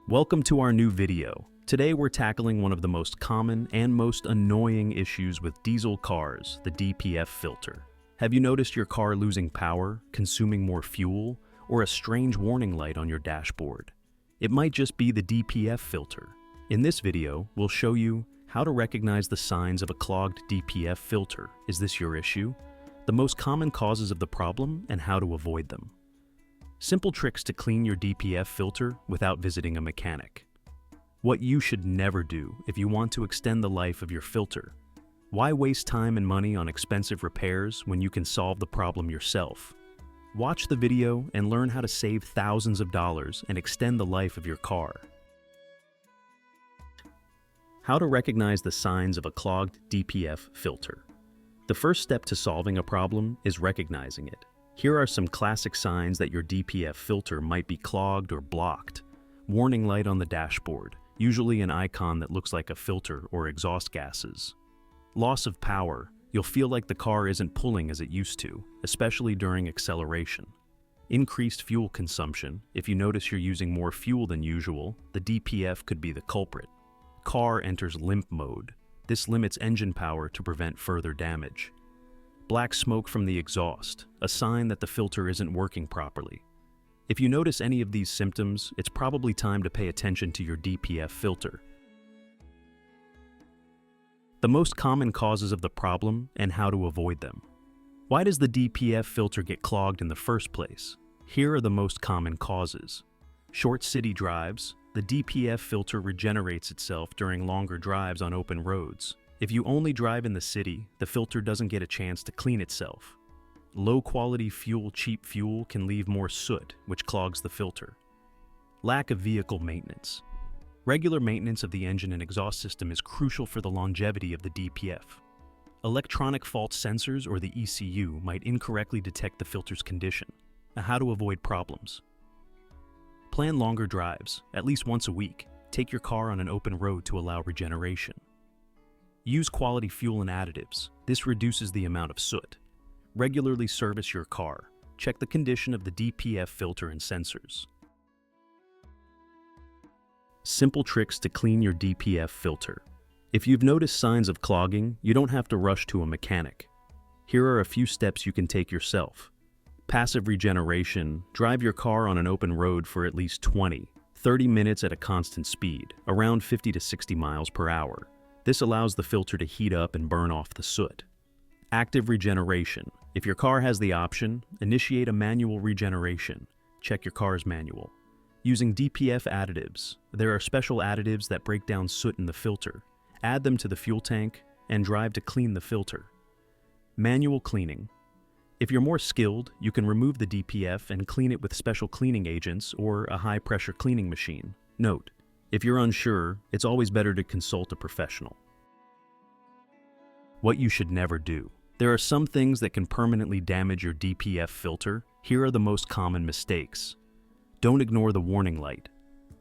Welcome to our new video. Today we're tackling one of the most common and most annoying issues with diesel cars, the DPF filter. Have you noticed your car losing power, consuming more fuel, or a strange warning light on your dashboard? It might just be the DPF filter. In this video, we'll show you how to recognize the signs of a clogged DPF filter. Is this your issue? The most common causes of the problem and how to avoid them. Simple tricks to clean your DPF filter without visiting a mechanic. What you should never do if you want to extend the life of your filter. Why waste time and money on expensive repairs when you can solve the problem yourself? Watch the video and learn how to save thousands of dollars and extend the life of your car. How to recognize the signs of a clogged DPF filter. The first step to solving a problem is recognizing it. Here are some classic signs that your DPF filter might be clogged or blocked. Warning light on the dashboard, usually an icon that looks like a filter or exhaust gases. Loss of power, you'll feel like the car isn't pulling as it used to, especially during acceleration. Increased fuel consumption, if you notice you're using more fuel than usual, the DPF could be the culprit. Car enters limp mode. This limits engine power to prevent further damage. Black smoke from the exhaust, a sign that the filter isn't working properly. If you notice any of these symptoms, it's probably time to pay attention to your DPF filter. The most common causes of the problem and how to avoid them. Why does the DPF filter get clogged in the first place? Here are the most common causes. Short city drives. The DPF filter regenerates itself during longer drives on open roads. If you only drive in the city, the filter doesn't get a chance to clean itself. Low-quality fuel, cheap fuel can leave more soot, which clogs the filter. Lack of vehicle maintenance. Regular maintenance of the engine and exhaust system is crucial for the longevity of the DPF. Electronic fault sensors, or the ECU, might incorrectly detect the filter's condition. Now, how to avoid problems. Plan longer drives, at least once a week. Take your car on an open road to allow regeneration. Use quality fuel and additives. This reduces the amount of soot. Regularly service your car. Check the condition of the DPF filter and sensors. Simple tricks to clean your DPF filter. If you've noticed signs of clogging, you don't have to rush to a mechanic. Here are a few steps you can take yourself. Passive regeneration. Drive your car on an open road for at least 20-30 minutes at a constant speed, around 50 to 60 miles per hour. This allows the filter to heat up and burn off the soot. Active regeneration. If your car has the option, initiate a manual regeneration. Check your car's manual. Using DPF additives. There are special additives that break down soot in the filter. Add them to the fuel tank and drive to clean the filter. Manual cleaning. If you're more skilled, you can remove the DPF and clean it with special cleaning agents or a high-pressure cleaning machine. Note: if you're unsure, it's always better to consult a professional. What you should never do. There are some things that can permanently damage your DPF filter. Here are the most common mistakes. Don't ignore the warning light.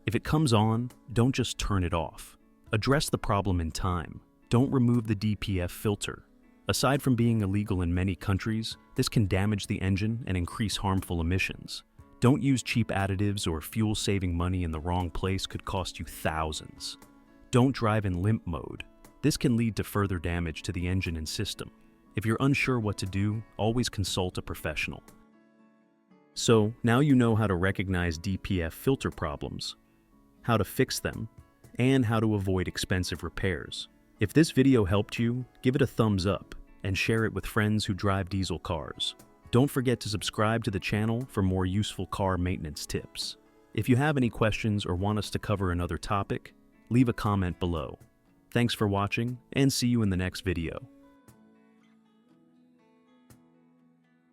If it comes on, don't just turn it off. Address the problem in time. Don't remove the DPF filter. Aside from being illegal in many countries, this can damage the engine and increase harmful emissions. Don't use cheap additives, or fuel-saving money in the wrong place could cost you thousands. Don't drive in limp mode. This can lead to further damage to the engine and system. If you're unsure what to do, always consult a professional. So, now you know how to recognize DPF filter problems, how to fix them, and how to avoid expensive repairs. If this video helped you, give it a thumbs up and share it with friends who drive diesel cars. Don't forget to subscribe to the channel for more useful car maintenance tips. If you have any questions or want us to cover another topic, leave a comment below. Thanks for watching, and see you in the next video.